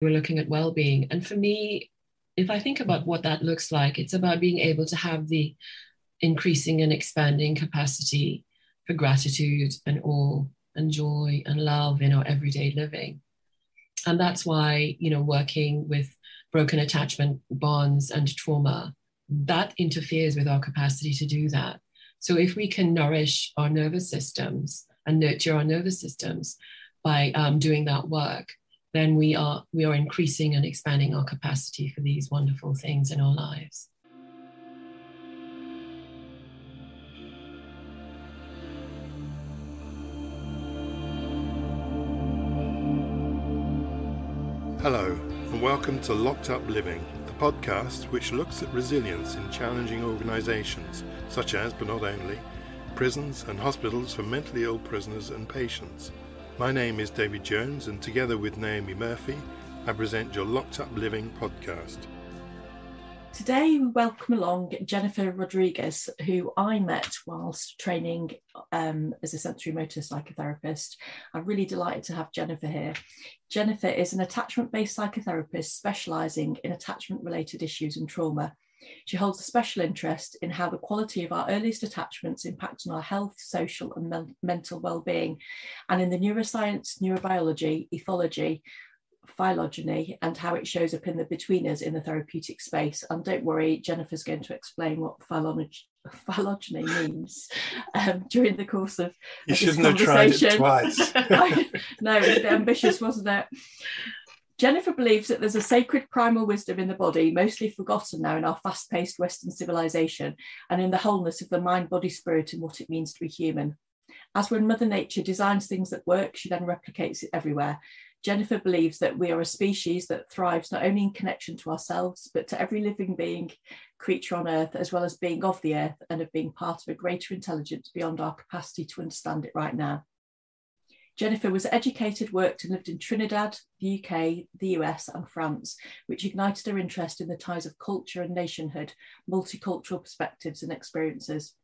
we're looking at well-being. And for me, if I think about what that looks like, it's about being able to have the increasing and expanding capacity for gratitude and awe and joy and love in our everyday living. And that's why, working with broken attachment bonds and trauma, that interferes with our capacity to do that. So if we can nourish our nervous systems and nurture our nervous systems by doing that work, then we are increasing and expanding our capacity for these wonderful things in our lives. Hello, and welcome to Locked Up Living, the podcast which looks at resilience in challenging organisations, such as, but not only, prisons and hospitals for mentally ill prisoners and patients. My name is David Jones, and together with Naomi Murphy, I present your Locked Up Living podcast. Today we welcome along Jennifer Rodriguez, who I met whilst training as a sensory motor psychotherapist. I'm really delighted to have Jennifer here. Jennifer is an attachment-based psychotherapist specialising in attachment-related issues and trauma. She holds a special interest in how the quality of our earliest attachments impact on our health, social and mental well-being, and in the neuroscience, neurobiology, ethology, phylogeny, and how it shows up in the betweeners in the therapeutic space. And don't worry, Jennifer's going to explain what phylogeny means during the course of you shouldn't have tried it twice. No, it was a bit ambitious, wasn't it? Jennifer believes that there's a sacred primal wisdom in the body, mostly forgotten now in our fast-paced Western civilization, and in the wholeness of the mind, body, spirit, and what it means to be human. As when Mother Nature designs things that work, she then replicates it everywhere. Jennifer believes that we are a species that thrives not only in connection to ourselves, but to every living being, creature on Earth, as well as being of the Earth and of being part of a greater intelligence beyond our capacity to understand it right now. Jennifer was educated, worked and lived in Trinidad, the UK, the US and France, which ignited her interest in the ties of culture and nationhood, multicultural perspectives and experiences.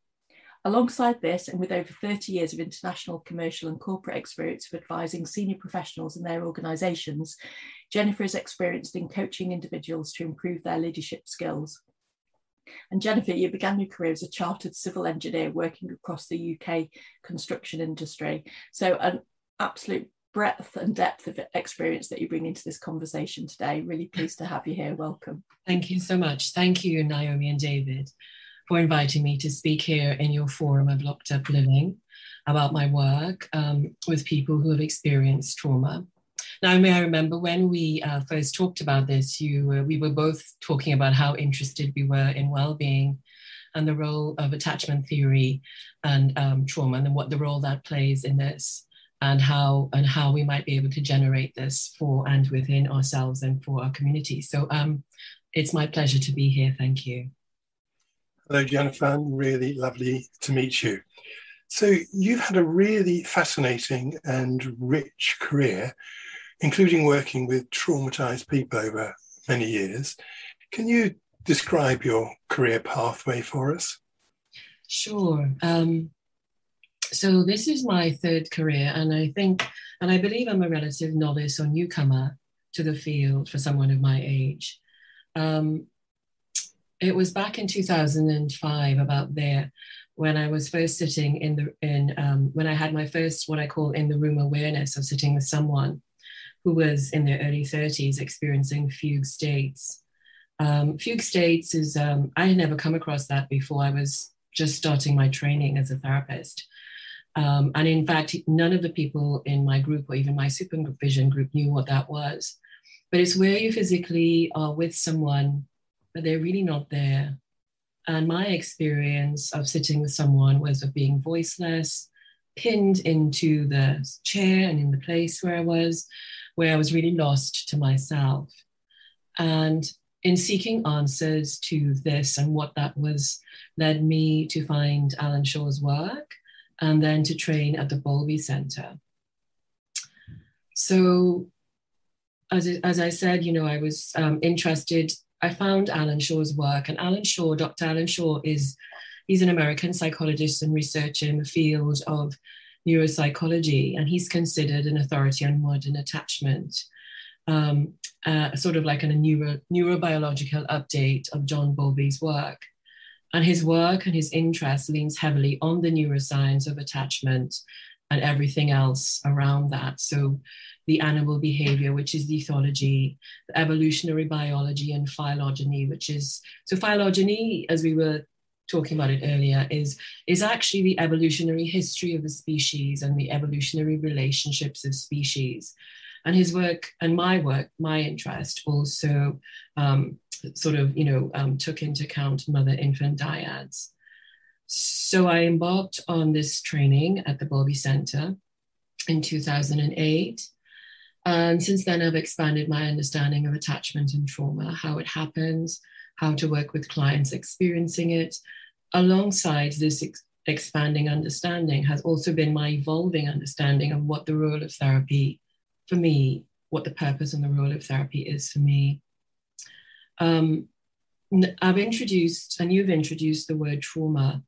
Alongside this, and with over 30 years of international, commercial and corporate experience of advising senior professionals in their organisations, Jennifer is experienced in coaching individuals to improve their leadership skills. And Jennifer, you began your career as a chartered civil engineer working across the UK construction industry. So an absolute breadth and depth of experience that you bring into this conversation today. Really pleased to have you here. Welcome. Thank you so much. Thank you, Naomi and David, for inviting me to speak here in your forum of Locked Up Living about my work with people who have experienced trauma. Naomi, I remember when we first talked about this, we were both talking about how interested we were in well-being and the role of attachment theory and trauma, and what the role that plays in this, and how we might be able to generate this for and within ourselves and for our community. So it's my pleasure to be here. Thank you. Hello, Jennifer. Really lovely to meet you. So you've had a really fascinating and rich career, including working with traumatized people over many years. Can you describe your career pathway for us? Sure. So this is my third career, and I believe I'm a relative novice or newcomer to the field for someone of my age. It was back in 2005, about there, when I was first sitting when I had my first, what I call in the room awareness of sitting with someone who was in their early 30s experiencing fugue states. Fugue states is, I had never come across that before. I was just starting my training as a therapist. And in fact, none of the people in my group or even my supervision group knew what that was. But it's where you physically are with someone, but they're really not there. And my experience of sitting with someone was of being voiceless, pinned into the chair and in the place where I was really lost to myself. And in seeking answers to this and what that was, led me to find Alan Shaw's work and then to train at the Bowlby Centre. So as I said, I was interested. I found Alan Shaw's work, and Dr. Alan Shaw he's an American psychologist and researcher in the field of neuropsychology, and he's considered an authority on modern attachment. sort of like a neurobiological update of John Bowlby's work. And his work and his interest leans heavily on the neuroscience of attachment and everything else around that. So the animal behavior, which is the ethology, the evolutionary biology, and phylogeny, which is, so phylogeny, as we were talking about it earlier, is actually the evolutionary history of the species and the evolutionary relationships of species. And his work and my interest also took into account mother-infant dyads. So I embarked on this training at the Bowlby Center in 2008. And since then, I've expanded my understanding of attachment and trauma, how it happens, how to work with clients experiencing it. Alongside this expanding understanding has also been my evolving understanding of what the role of therapy for me, what the purpose and the role of therapy is for me. I've introduced, and you've introduced the word trauma,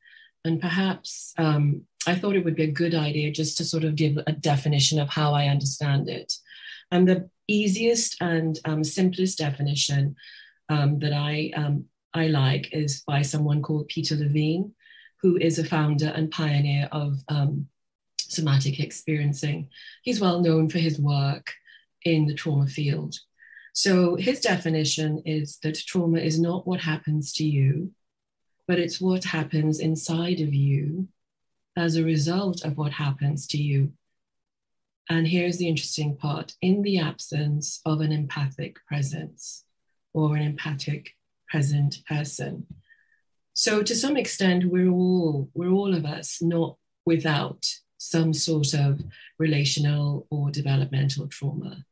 and perhaps I thought it would be a good idea just to sort of give a definition of how I understand it. And the easiest and simplest definition that I like is by someone called Peter Levine, who is a founder and pioneer of somatic experiencing. He's well known for his work in the trauma field. So his definition is that trauma is not what happens to you, but it's what happens inside of you as a result of what happens to you. And here's the interesting part: in the absence of an empathic presence or an empathic present person. So to some extent, we're all of us not without some sort of relational or developmental trauma,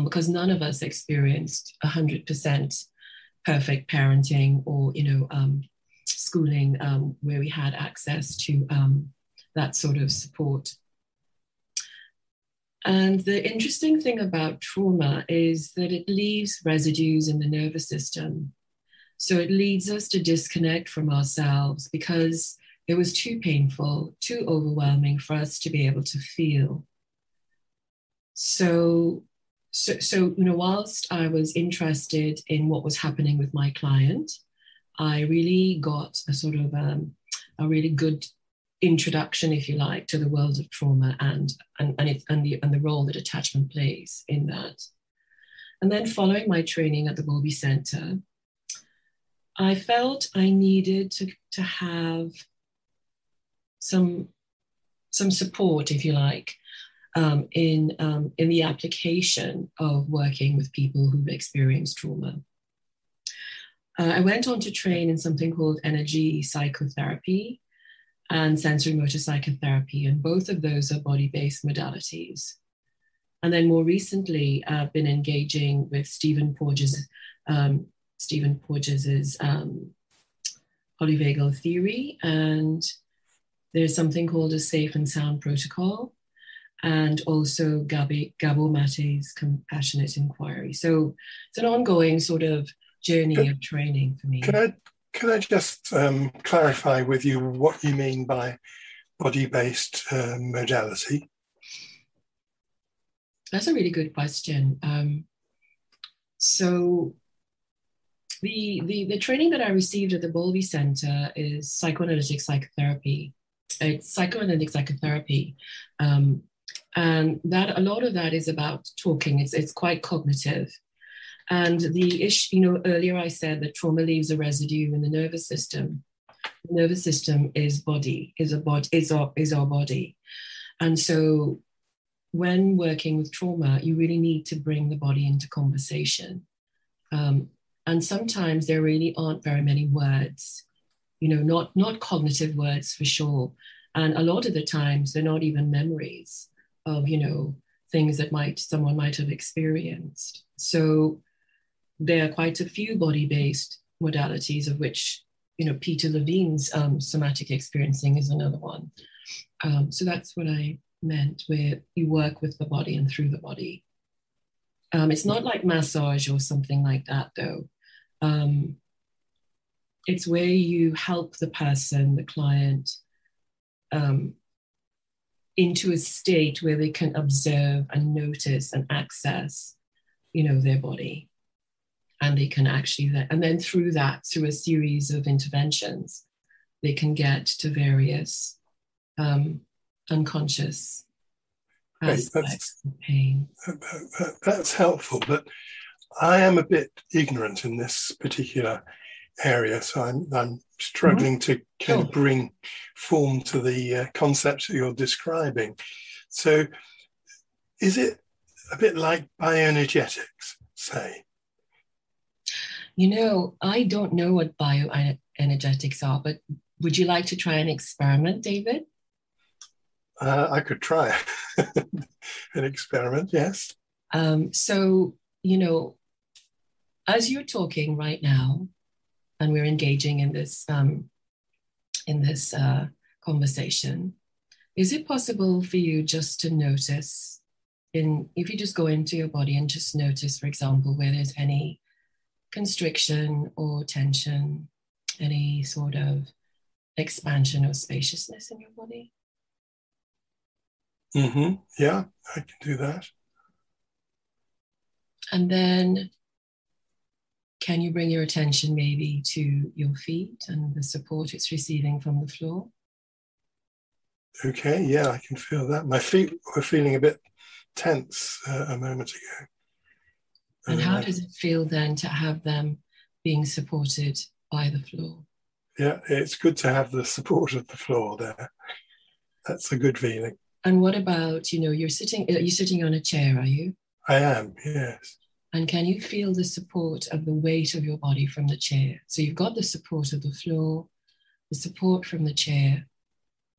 because none of us experienced 100% perfect parenting or, schooling where we had access to that sort of support. And the interesting thing about trauma is that it leaves residues in the nervous system. So it leads us to disconnect from ourselves because it was too painful, too overwhelming for us to be able to feel. So whilst I was interested in what was happening with my client, I really got a sort of a really good introduction, if you like, to the world of trauma and the role that attachment plays in that. And then following my training at the Bowlby Center, I felt I needed to have some support, if you like, in the application of working with people who've experienced trauma. I went on to train in something called energy psychotherapy and sensory motor psychotherapy, and both of those are body-based modalities. And then more recently, I've been engaging with Stephen Porges' polyvagal theory, and there's something called a safe and sound protocol, and also Gabo Mate's compassionate inquiry. So it's an ongoing sort of journey of training for me. Can I just clarify with you what you mean by body-based modality? That's a really good question. So the training that I received at the Bowlby Center is psychoanalytic psychotherapy. It's psychoanalytic psychotherapy. And that a lot of that is about talking. It's quite cognitive. And the issue, earlier I said that trauma leaves a residue in the nervous system. The nervous system is our body. And so when working with trauma, you really need to bring the body into conversation. And sometimes there really aren't very many words, not cognitive words for sure. And a lot of the times they're not even memories of, things that someone might have experienced. So there are quite a few body-based modalities, of which, Peter Levine's somatic experiencing is another one. So that's what I meant, where you work with the body and through the body. It's not like massage or something like that, though. It's where you help the person, the client, into a state where they can observe and notice and access their body. And they can actually, and then through a series of interventions, they can get to various unconscious aspects of pain. That's helpful, but I am a bit ignorant in this particular area, so I'm struggling to kind of bring form to the concepts that you're describing. So is it a bit like bioenergetics, say? I don't know what bioenergetics are, but would you like to try an experiment, David? I could try an experiment, yes. So, as you're talking right now, and we're engaging in this conversation, is it possible for you just to notice, if you just go into your body and just notice, for example, where there's any constriction or tension, any sort of expansion or spaciousness in your body? Yeah, I can do that. And then can you bring your attention maybe to your feet and the support it's receiving from the floor? Okay, yeah, I can feel that. My feet were feeling a bit tense a moment ago. And how does it feel then to have them being supported by the floor? Yeah, it's good to have the support of the floor there. That's a good feeling. And what about, are you sitting on a chair, are you? I am, yes. And can you feel the support of the weight of your body from the chair? So you've got the support of the floor, the support from the chair.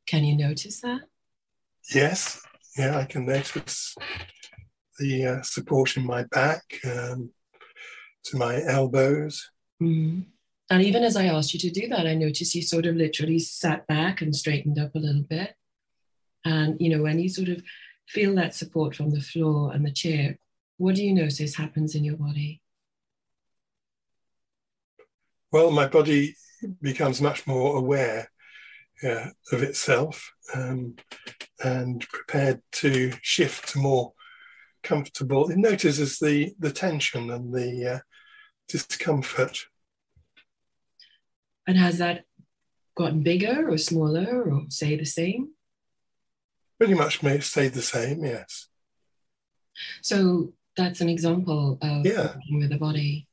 Can you notice that? Yes, yeah, I can notice the support in my back, to my elbows. Mm-hmm. And even as I asked you to do that, I noticed you sort of literally sat back and straightened up a little bit. And, when you sort of feel that support from the floor and the chair, what do you notice happens in your body? Well, my body becomes much more aware of itself, and prepared to shift to more comfortable. It notices the tension and the discomfort. And has that gotten bigger or smaller or say the same? Pretty much may stay the same, yes. So that's an example of working with the body.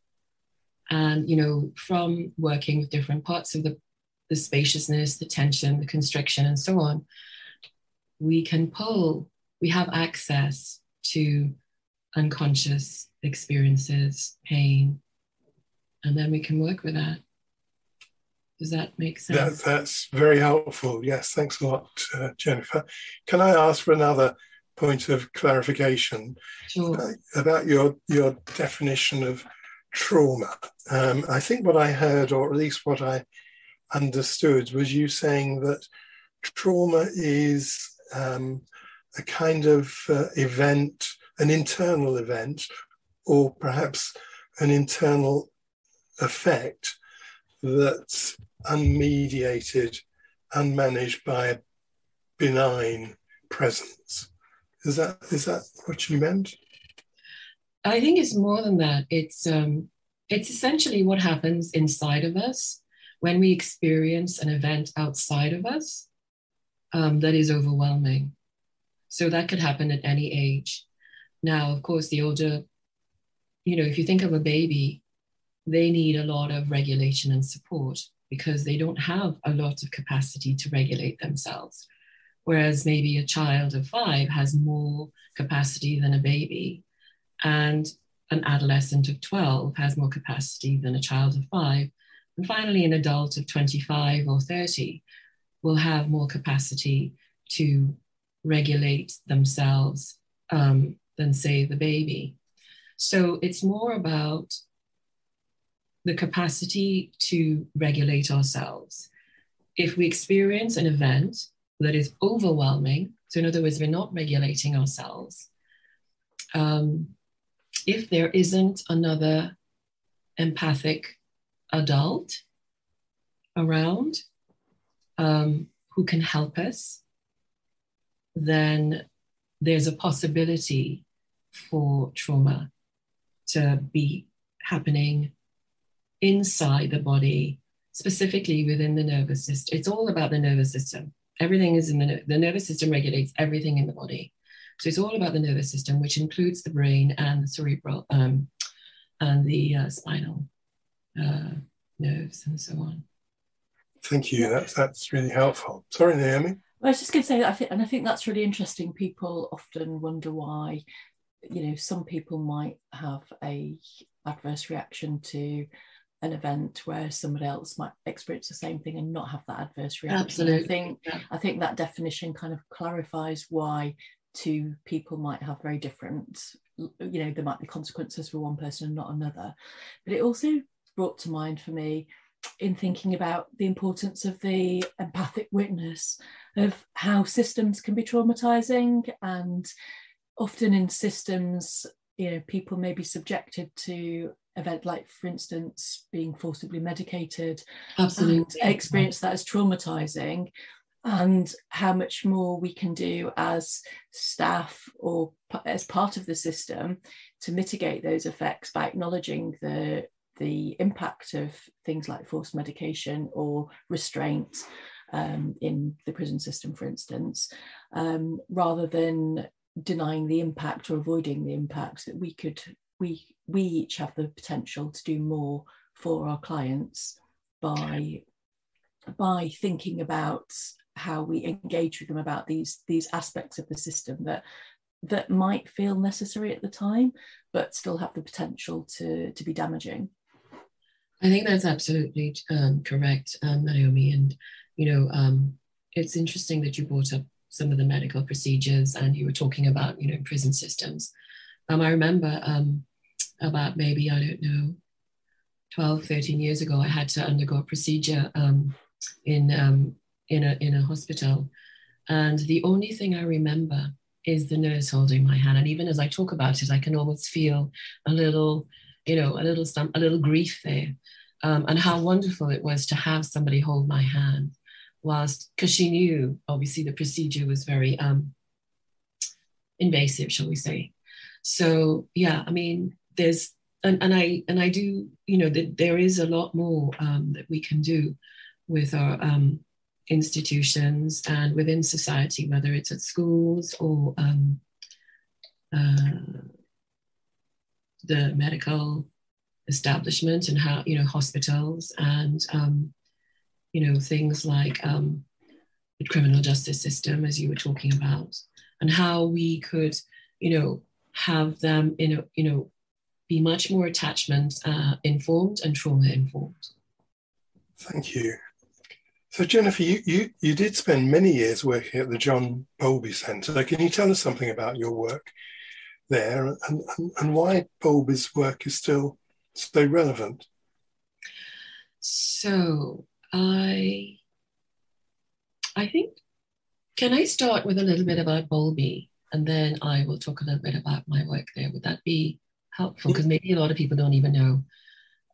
And, from working with different parts of the spaciousness, the tension, the constriction, and so on, we have access to unconscious experiences, pain, and then we can work with that. Does that make sense? That's very helpful. Yes, thanks a lot, Jennifer. Can I ask for another point of clarification? Sure. About your definition of trauma? I think what I heard, or at least what I understood, was you saying that trauma is a kind of event, an internal event, or perhaps an internal effect that's unmediated, unmanaged by a benign presence. Is that what you meant? I think it's more than that. It's essentially what happens inside of us when we experience an event outside of us that is overwhelming. So that could happen at any age. Now, of course, the older, if you think of a baby, they need a lot of regulation and support because they don't have a lot of capacity to regulate themselves. Whereas maybe a child of 5 has more capacity than a baby, and an adolescent of 12 has more capacity than a child of 5. And finally, an adult of 25 or 30 will have more capacity to regulate themselves than, say, the baby. So it's more about the capacity to regulate ourselves. If we experience an event that is overwhelming, so in other words, we're not regulating ourselves, if there isn't another empathic adult around who can help us, then there's a possibility for trauma. to be happening inside the body, specifically within the nervous system. It's all about the nervous system. Everything is in the nervous system regulates everything in the body. So it's all about the nervous system, which includes the brain and the cerebral and the spinal nerves and so on. Thank you. That's really helpful. Sorry, Naomi. I was just going to say that I think that's really interesting. People often wonder why, some people might have a adverse reaction to an event where somebody else might experience the same thing and not have that adverse reaction. Absolutely. I think that definition kind of clarifies why two people might have very different, there might be consequences for one person and not another. But it also brought to mind for me, in thinking about the importance of the empathic witness, of how systems can be traumatizing, and often in systems, people may be subjected to event like, for instance, being forcibly medicated. Absolutely. And experience that as traumatizing, and how much more we can do as staff or as part of the system to mitigate those effects by acknowledging the impact of things like forced medication or restraint in the prison system, for instance, rather than denying the impact or avoiding the impact. That we each have the potential to do more for our clients by thinking about how we engage with them about these aspects of the system that might feel necessary at the time, but still have the potential to be damaging. I think that's absolutely correct, Naomi. And, it's interesting that you brought up some of the medical procedures and you were talking about, prison systems. I remember about maybe, 12, 13 years ago, I had to undergo a procedure in a hospital. And the only thing I remember is the nurse holding my hand. And even as I talk about it, I can almost feel a little grief there. And how wonderful it was to have somebody hold my hand, because she knew, obviously, the procedure was very invasive, shall we say. So, yeah, I mean, there's, and I do, that there is a lot more that we can do with our institutions and within society, whether it's at schools or the medical establishment, and how, hospitals, and things like the criminal justice system, as you were talking about, and how we could have them be much more attachment informed and trauma informed. Thank you. So Jennifer, you did spend many years working at the John Bowlby Centre. Can you tell us something about your work there, and why Bowlby's work is still so relevant? So I think, can I start with a little bit about Bowlby, and then I will talk a little bit about my work there? Would that be helpful? Because maybe a lot of people don't even know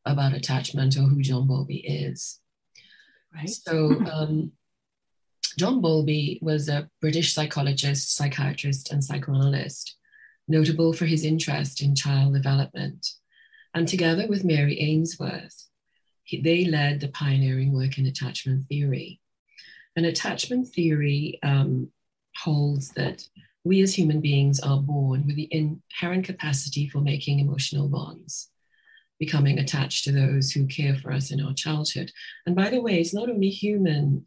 about attachment or who John Bowlby is. Right. So John Bowlby was a British psychologist, psychiatrist, and psychoanalyst, notable for his interest in child development. And together with Mary Ainsworth, they led the pioneering work in attachment theory. And attachment theory holds that we as human beings are born with the inherent capacity for making emotional bonds, becoming attached to those who care for us in our childhood. And by the way, it's not only human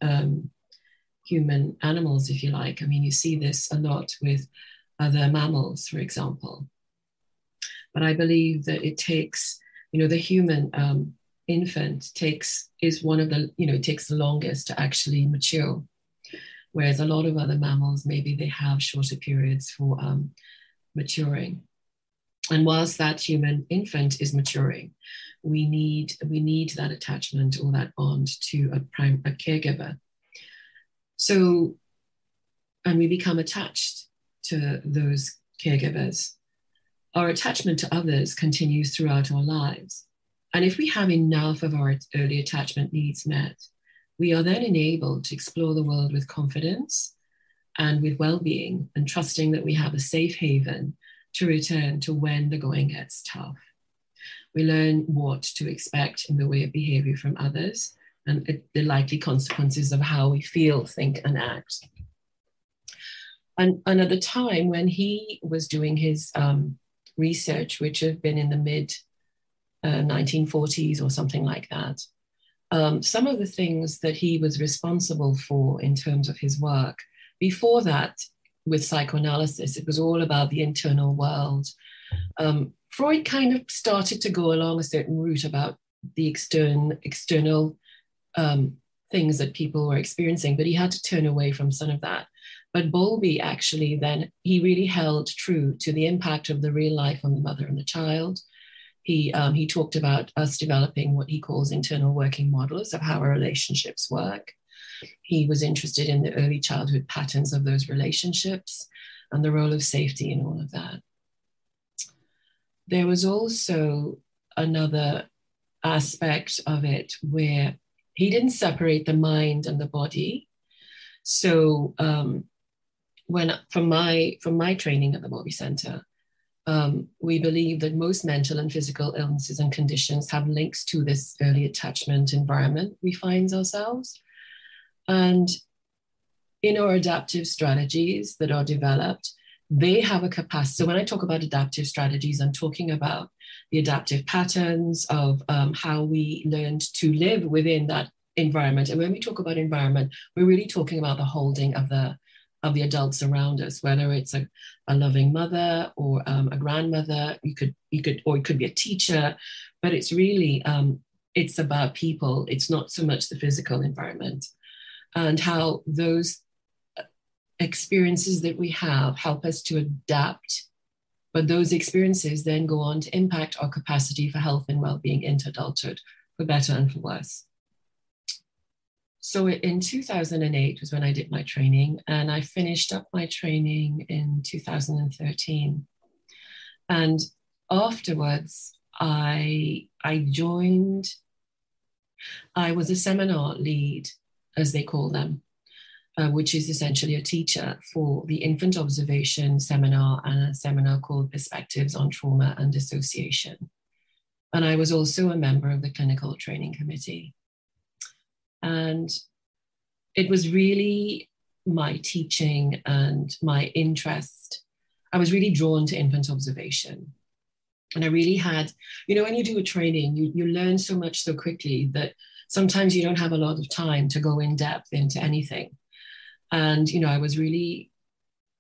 animals, if you like. I mean, you see this a lot with other mammals, for example. But I believe that it takes, the human infant takes the longest to actually mature. Whereas a lot of other mammals, maybe they have shorter periods for maturing. And whilst that human infant is maturing, we need that attachment or that bond to a caregiver. So, and we become attached to those caregivers. Our attachment to others continues throughout our lives. And if we have enough of our early attachment needs met, we are then enabled to explore the world with confidence and with well-being, and trusting that we have a safe haven to return to when the going gets tough. We learn what to expect in the way of behavior from others and the likely consequences of how we feel, think, and act. And at the time when he was doing his research, which had been in the mid 1940s or something like that, some of the things that he was responsible for in terms of his work, before that, with psychoanalysis, it was all about the internal world. Freud kind of started to go along a certain route about the external things that people were experiencing, but he had to turn away from some of that. But Bowlby actually then, he really held true to the impact of the real life on the mother and the child. He talked about us developing what he calls internal working models of how our relationships work. He was interested in the early childhood patterns of those relationships and the role of safety in all of that. There was also another aspect of it where he didn't separate the mind and the body. So from my training at the Bowlby Center, we believe that most mental and physical illnesses and conditions have links to this early attachment environment we find ourselves. And in our adaptive strategies that are developed, they have a capacity. So when I talk about adaptive strategies, I'm talking about the adaptive patterns of how we learned to live within that environment. And when we talk about environment, we're really talking about the holding of the adults around us, whether it's a loving mother or a grandmother, or it could be a teacher, but it's really, it's about people. It's not so much the physical environment, and how those experiences that we have help us to adapt. But those experiences then go on to impact our capacity for health and well-being into adulthood, for better and for worse. So in 2008 was when I did my training, and I finished up my training in 2013. And afterwards, I was a seminar lead, as they call them, which is essentially a teacher for the infant observation seminar and a seminar called Perspectives on Trauma and Dissociation. And I was also a member of the clinical training committee. And it was really my teaching and my interest. I was really drawn to infant observation. And I really had, when you do a training, you learn so much so quickly that sometimes you don't have a lot of time to go in depth into anything. And, I was really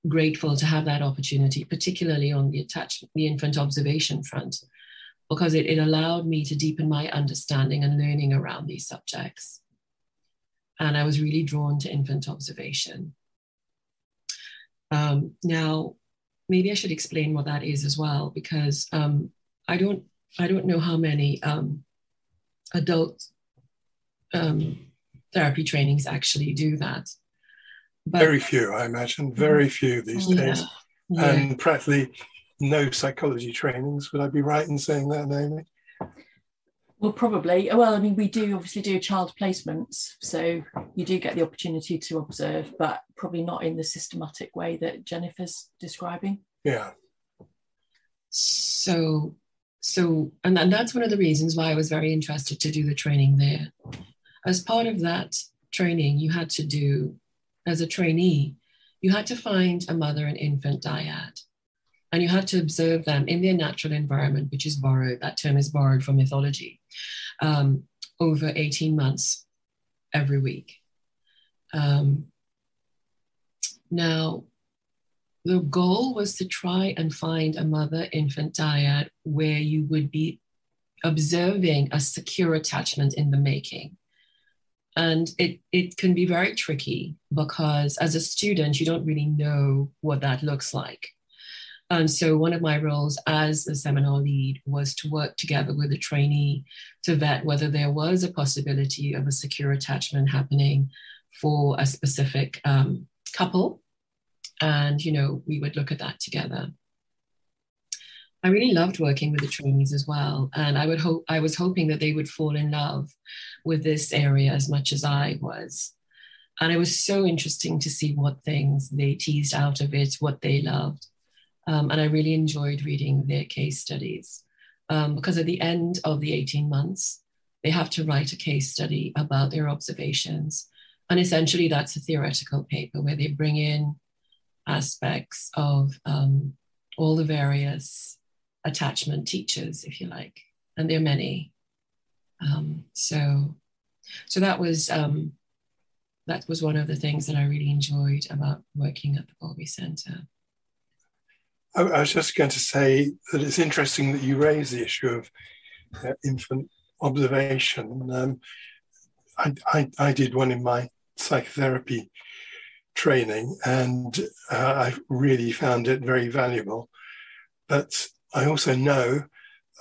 grateful to have that opportunity, particularly on the infant observation front, because it allowed me to deepen my understanding and learning around these subjects. And I was really drawn to infant observation. Now, maybe I should explain what that is as well, because I don't know how many adult therapy trainings actually do that. But, very few, I imagine, very few these days. Yeah. And practically no psychology trainings. Would I be right in saying that, Naomi? Well, probably. Well, I mean, we do obviously do child placements, so you do get the opportunity to observe, but probably not in the systematic way that Jennifer's describing. Yeah. So, and that's one of the reasons why I was very interested to do the training there. As part of that training, you had to do, as a trainee, you had to find a mother and infant dyad, and you had to observe them in their natural environment, which is borrowed. That term is borrowed from ethology, over 18 months every week. Now, the goal was to try and find a mother-infant dyad where you would be observing a secure attachment in the making. And it can be very tricky because as a student, you don't really know what that looks like. And so one of my roles as the seminar lead was to work together with the trainee to vet whether there was a possibility of a secure attachment happening for a specific couple. And, we would look at that together. I really loved working with the trainees as well. And I was hoping that they would fall in love with this area as much as I was. And it was so interesting to see what things they teased out of it, what they loved. And I really enjoyed reading their case studies. because at the end of the 18 months, they have to write a case study about their observations. And essentially that's a theoretical paper where they bring in aspects of all the various attachment teachers, if you like, and there are many. So that was one of the things that I really enjoyed about working at the Bowlby Centre. I was just going to say that it's interesting that you raise the issue of infant observation. I did one in my psychotherapy training, and I really found it very valuable. But I also know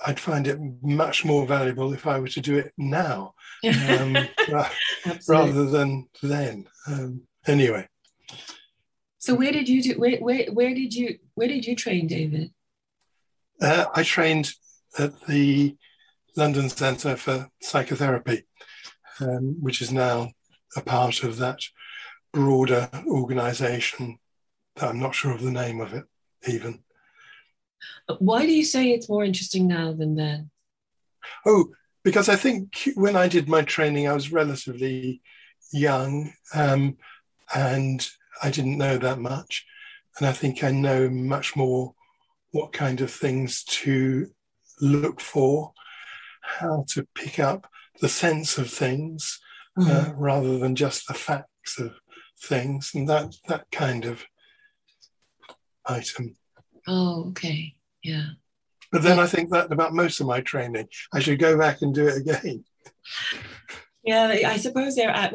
I'd find it much more valuable if I were to do it now, rather than then. Anyway. So where did you train, David? I trained at the London Centre for Psychotherapy, which is now a part of that broader organisation. I'm not sure of the name of it even. Why do you say it's more interesting now than then? Oh, because I think when I did my training, I was relatively young, and I didn't know that much. And I think I know much more what kind of things to look for, how to pick up the sense of things, rather than just the facts of things, and that kind of item. Oh, okay. Yeah. But then I think that about most of my training, I should go back and do it again. Yeah, I suppose they're at,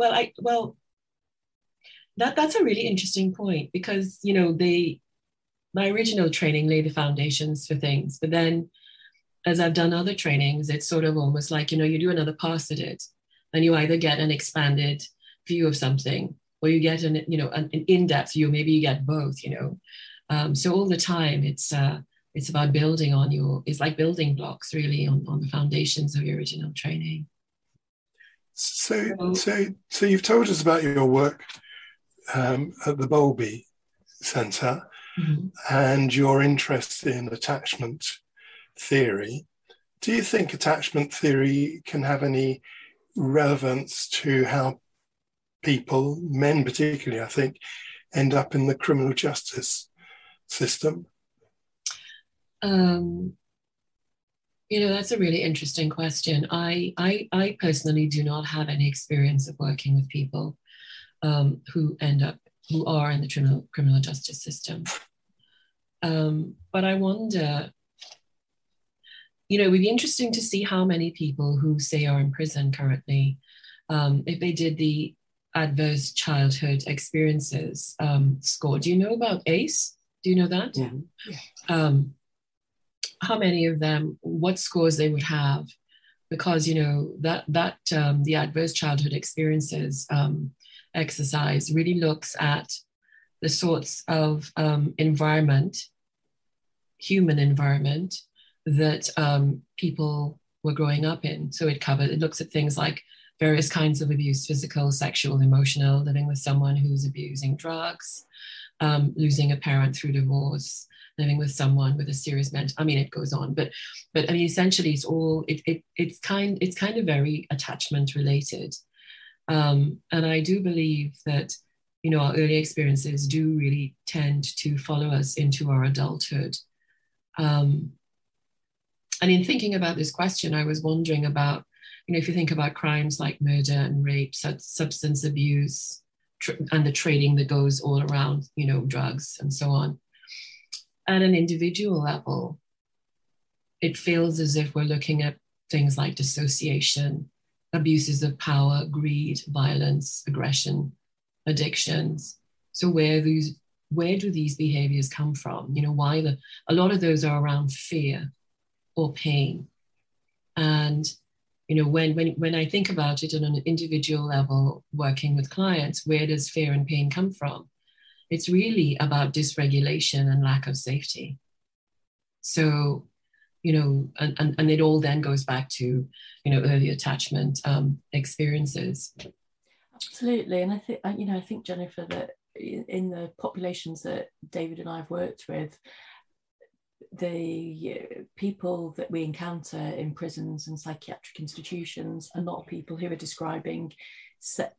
that's a really interesting point, because, you know, my original training laid the foundations for things. But then as I've done other trainings, it's sort of almost like, you know, you do another pass at it and you either get an expanded view of something or you get an in-depth view, maybe you get both, you know. So all the time it's about building on it's like building blocks really on the foundations of your original training. So you've told us about your work at the Bowlby Centre, and your interest in attachment theory. Do you think attachment theory can have any relevance to how people, men particularly, I think, end up in the criminal justice system? You know, that's a really interesting question. I personally do not have any experience of working with people who are in the criminal justice system. But I wonder, you know, it would be interesting to see how many people who say are in prison currently, if they did the adverse childhood experiences score. Do you know about ACE? Do you know that? Mm-hmm. How many of them, what scores they would have? Because, you know, that the adverse childhood experiences exercise really looks at the sorts of human environment that people were growing up in. So it looks at things like various kinds of abuse, physical, sexual, emotional, living with someone who's abusing drugs, losing a parent through divorce, living with someone with a serious mental, I mean, it goes on, but I mean, essentially it's kind of very attachment related. And I do believe that, you know, our early experiences do really tend to follow us into our adulthood. And in thinking about this question, I was wondering about, you know, if you think about crimes like murder and rape, substance abuse, and the trading that goes all around, you know, drugs and so on. At an individual level, it feels as if we're looking at things like dissociation, abuses of power, greed, violence, aggression, addictions. So where do these behaviors come from? You know, a lot of those are around fear or pain. And, you know, when I think about it on an individual level, working with clients, where does fear and pain come from? It's really about dysregulation and lack of safety. So, you know, and it all then goes back to, you know, early attachment experiences. Absolutely. And I think, Jennifer, that in the populations that David and I have worked with, the people that we encounter in prisons and psychiatric institutions are not people who are describing,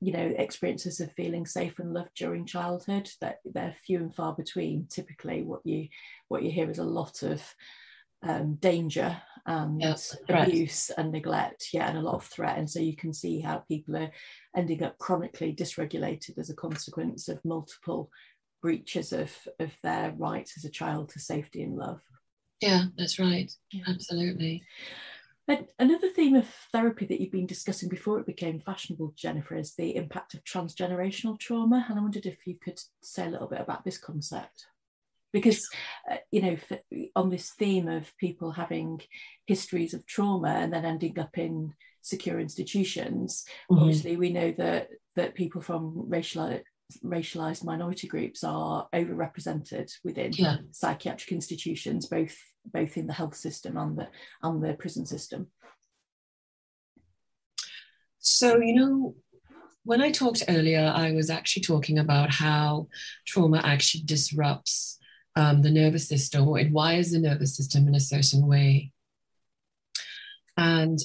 experiences of feeling safe and loved during childhood. That they're few and far between. Typically, what you hear is a lot of danger and abuse and neglect, and a lot of threat. And so you can see how people are ending up chronically dysregulated as a consequence of multiple breaches of their rights as a child to safety and love. Yeah, that's right. Yeah. Absolutely. And another theme of therapy that you've been discussing before it became fashionable, Jennifer, is the impact of transgenerational trauma. And I wondered if you could say a little bit about this concept. Because, on this theme of people having histories of trauma and then ending up in secure institutions, obviously we know that people from racialized minority groups are overrepresented within psychiatric institutions, both in the health system and the prison system. So, when I talked earlier, I was actually talking about how trauma actually disrupts the nervous system, or it wires the nervous system in a certain way. And,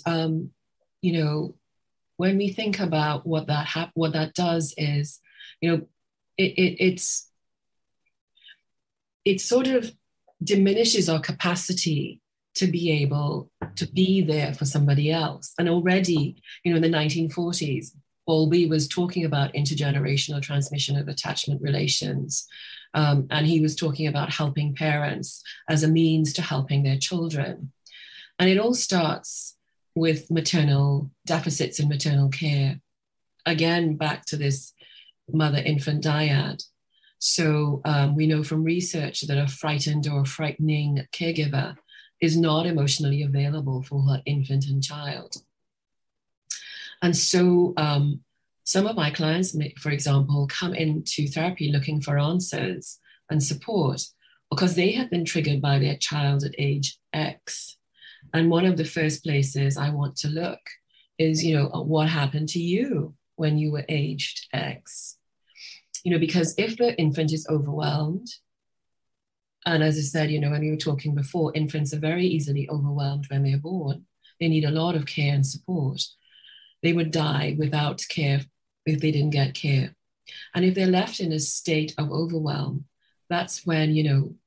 when we think about what that does is, it sort of diminishes our capacity to be able to be there for somebody else. And already, in the 1940s, Bowlby was talking about intergenerational transmission of attachment relations. And he was talking about helping parents as a means to helping their children. And it all starts with maternal deficits in maternal care. Again, back to this mother-infant dyad. So we know from research that a frightened or frightening caregiver is not emotionally available for her infant and child. And so some of my clients, for example, come into therapy looking for answers and support because they have been triggered by their child at age X. And one of the first places I want to look is, what happened to you when you were aged X? Because if the infant is overwhelmed, and as I said, when we were talking before, infants are very easily overwhelmed when they're born. They need a lot of care and support. They would die without care if they didn't get care. And if they're left in a state of overwhelm, that's when,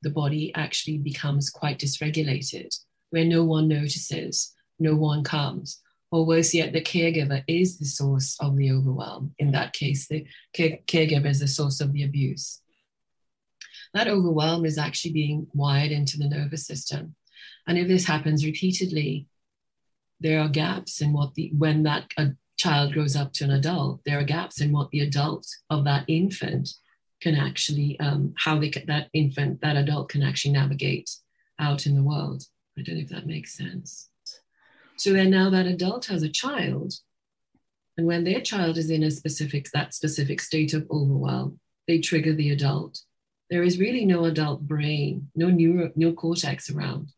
the body actually becomes quite dysregulated, where no one notices, no one comes. Or worse yet, the caregiver is the source of the overwhelm. In that case, the caregiver is the source of the abuse. That overwhelm is actually being wired into the nervous system. And if this happens repeatedly, there are gaps in when that child grows up to an adult, there are gaps in what the adult of that infant can actually, that adult can actually navigate out in the world. I don't know if that makes sense. So then now that adult has a child, and when their child is in that specific state of overwhelm, they trigger the adult. There is really no adult brain, no cortex around.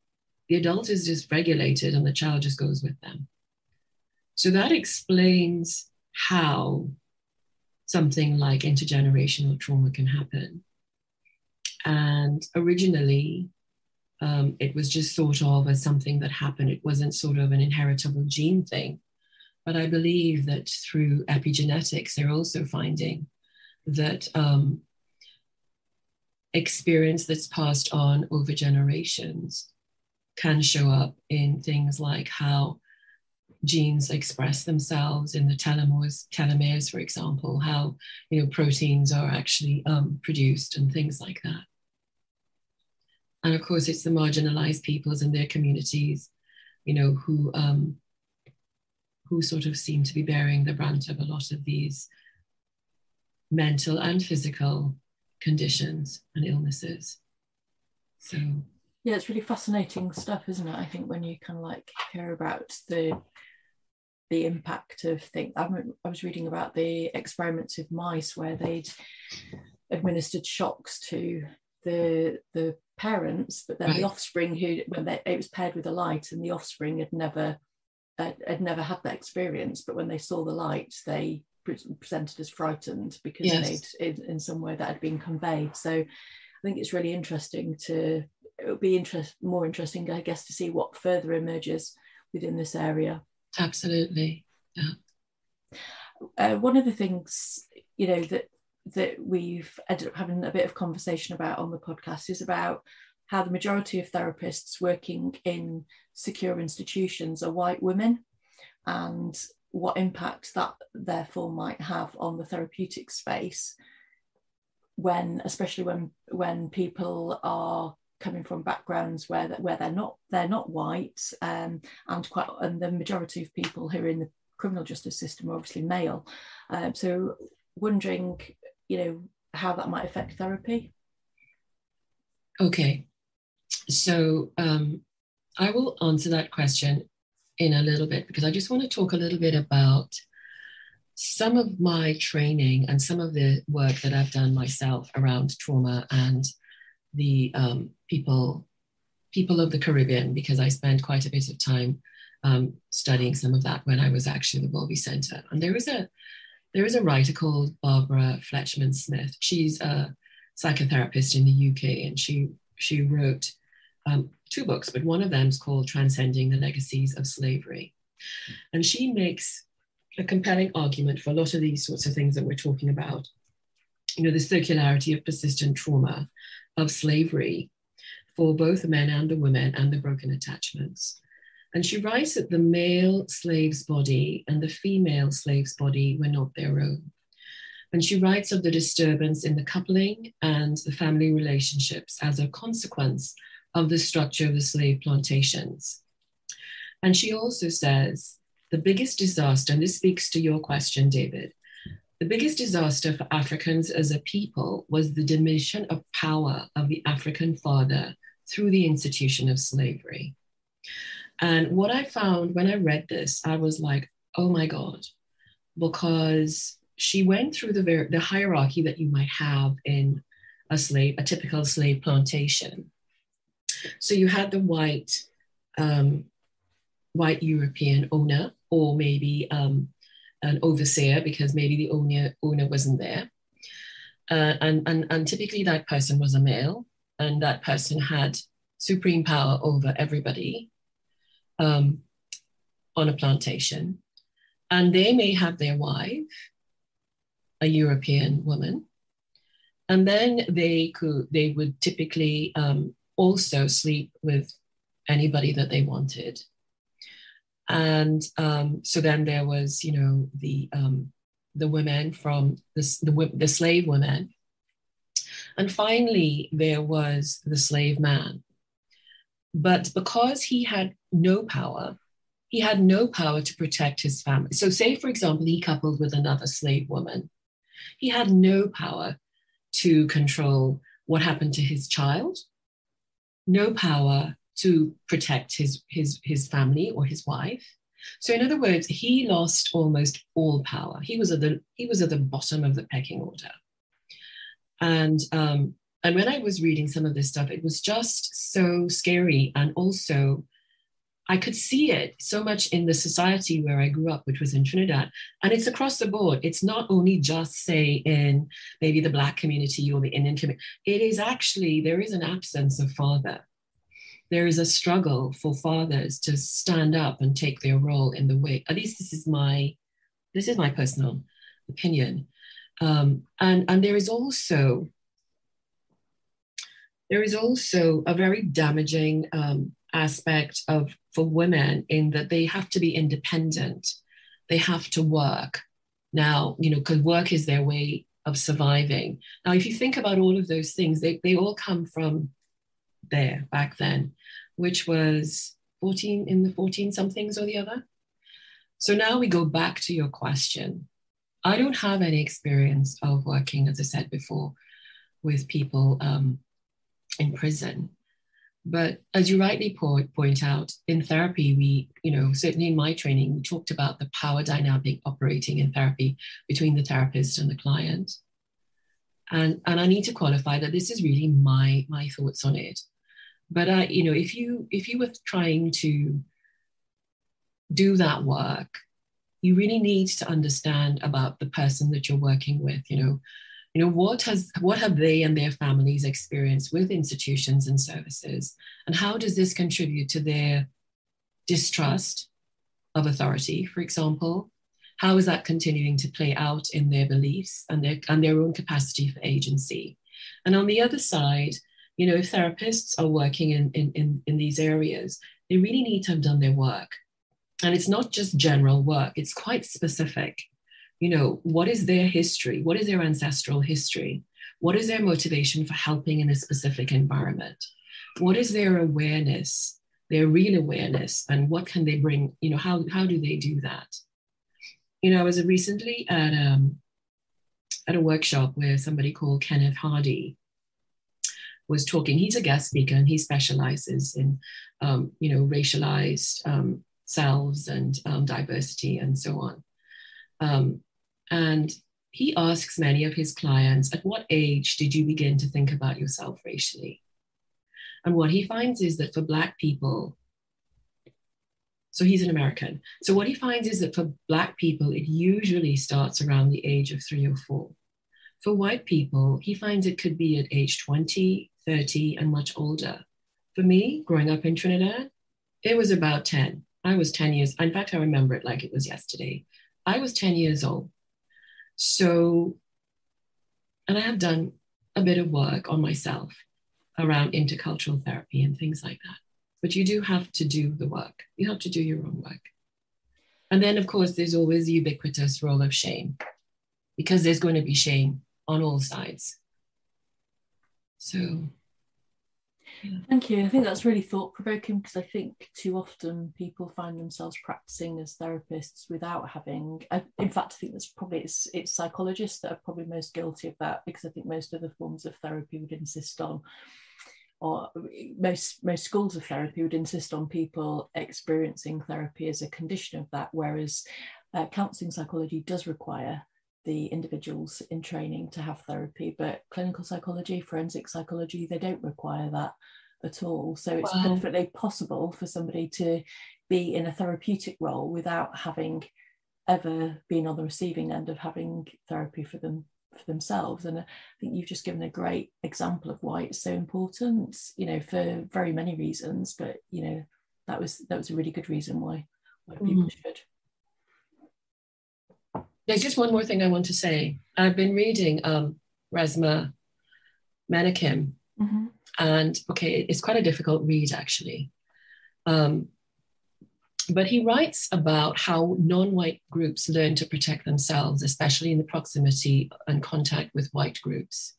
The adult is just regulated and the child just goes with them. So that explains how something like intergenerational trauma can happen. And originally, it was just thought of as something that happened. It wasn't sort of an inheritable gene thing. But I believe that through epigenetics, they're also finding that experience that's passed on over generations can show up in things like how genes express themselves in the telomeres, for example, how proteins are actually produced and things like that. And of course, it's the marginalized peoples and their communities, who sort of seem to be bearing the brunt of a lot of these mental and physical conditions and illnesses. So yeah, it's really fascinating stuff, isn't it? I think when you kind of hear about the impact of things. I was reading about the experiments with mice where they'd administered shocks to the parents, but then the offspring it was paired with a light, and the offspring had never had that experience, but when they saw the light, they presented as frightened because they'd in some way that had been conveyed. So I think it's really interesting to it would be more interesting, I guess, to see what further emerges within this area. Absolutely. Yeah. One of the things, that we've ended up having a bit of conversation about on the podcast is about how the majority of therapists working in secure institutions are white women, and what impact that therefore might have on the therapeutic space especially when people are coming from backgrounds where they're not white, and the majority of people who are in the criminal justice system are obviously male. So wondering, how that might affect therapy. Okay, so I will answer that question in a little bit, because I just want to talk a little bit about some of my training and some of the work that I've done myself around trauma and the people of the Caribbean, because I spent quite a bit of time studying some of that when I was actually at the Bowlby Center. And there is a writer called Barbara Fletchman-Smith. She's a psychotherapist in the UK, and she wrote 2 books, but one of them is called Transcending the Legacies of Slavery. And she makes a compelling argument for a lot of these sorts of things that we're talking about. The circularity of persistent trauma of slavery for both the men and the women, and the broken attachments. And she writes that the male slave's body and the female slave's body were not their own. And she writes of the disturbance in the coupling and the family relationships as a consequence of the structure of the slave plantations. And she also says, the biggest disaster, and this speaks to your question, David, the biggest disaster for Africans as a people was the diminution of power of the African father through the institution of slavery. And what I found when I read this, I was like, oh my God, because she went through the hierarchy that you might have in a typical slave plantation. So you had the white European owner, or maybe an overseer, because maybe the owner wasn't there. And typically that person was a male, and that person had supreme power over everybody on a plantation. And they may have their wife, a European woman, and then they would typically also sleep with anybody that they wanted. And so then there was, the women from the slave women. And finally, there was the slave man. But because he had no power to protect his family. So say, for example, he coupled with another slave woman. He had no power to control what happened to his child, no power to protect his family or his wife. So in other words, he lost almost all power. He was at the bottom of the pecking order. And when I was reading some of this stuff, it was just so scary. And also, I could see it so much in the society where I grew up, which was in Trinidad. And it's across the board. It's not only just, say, in maybe the Black community or the Indian community. It is actually, there is an absence of father. There is a struggle for fathers to stand up and take their role in the way. At least this is my personal opinion. And there is also a very damaging aspect for women, in that they have to be independent. They have to work now, because work is their way of surviving. Now, if you think about all of those things, they all come from there back then, which was in the 14 somethings or the other. So now we go back to your question. I don't have any experience of working, as I said before, with people in prison. But as you rightly point out, in therapy, we, certainly in my training, we talked about the power dynamic operating in therapy between the therapist and the client. And I need to qualify that this is really my thoughts on it. But if you were trying to do that work, you really need to understand about the person that you're working with. what have they and their families experienced with institutions and services, and how does this contribute to their distrust of authority, for example? How is that continuing to play out in their beliefs and their own capacity for agency? And on the other side, if therapists are working in these areas, they really need to have done their work. And it's not just general work, it's quite specific. What is their history? What is their ancestral history? What is their motivation for helping in a specific environment? What is their awareness, their real awareness, and what can they bring? How do they do that? I was recently at a workshop where somebody called Kenneth Hardy was talking. He's a guest speaker and he specializes in, racialized selves and diversity and so on. And he asks many of his clients, at what age did you begin to think about yourself racially? And what he finds is that for Black people, so he's an American. So what he finds is that for Black people, it usually starts around the age of 3 or 4. For white people, he finds it could be at age 20, 30, and much older. For me, growing up in Trinidad, it was about 10. I was 10 years. In fact, I remember it like it was yesterday. I was 10 years old. So, and I have done a bit of work on myself around intercultural therapy and things like that. But you do have to do the work. You have to do your own work. And then, of course, there's always the ubiquitous role of shame, because there's going to be shame on all sides. So, yeah. Thank you. I think that's really thought-provoking, because I think too often people find themselves practicing as therapists without having, in fact, I think that's probably, it's psychologists that are probably most guilty of that, because I think most other forms of therapy would insist on, or most schools of therapy would insist on people experiencing therapy as a condition of that, whereas counselling psychology does require the individuals in training to have therapy, but clinical psychology, forensic psychology, they don't require that at all. So it's perfectly possible for somebody to be in a therapeutic role without having ever been on the receiving end of having therapy for themselves. And I think you've just given a great example of why it's so important, for very many reasons, but that was a really good reason why people should. There's just one more thing I want to say. I've been reading Resmaa Menakem, and it's quite a difficult read actually. But he writes about how non-white groups learn to protect themselves, especially in the proximity and contact with white groups,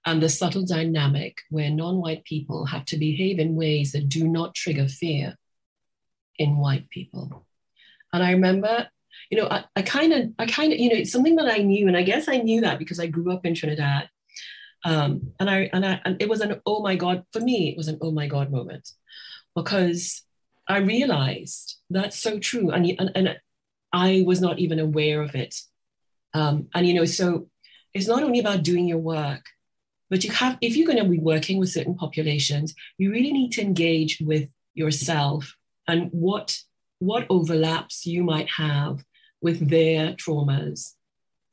and the subtle dynamic where non-white people have to behave in ways that do not trigger fear in white people. And I remember, I kind of, it's something that I knew, and I guess I knew that because I grew up in Trinidad. And it was an oh my God, for me, it was an oh my God moment, because I realized that's so true. And I was not even aware of it. So it's not only about doing your work, but if you're going to be working with certain populations, you really need to engage with yourself and what overlaps you might have with their traumas.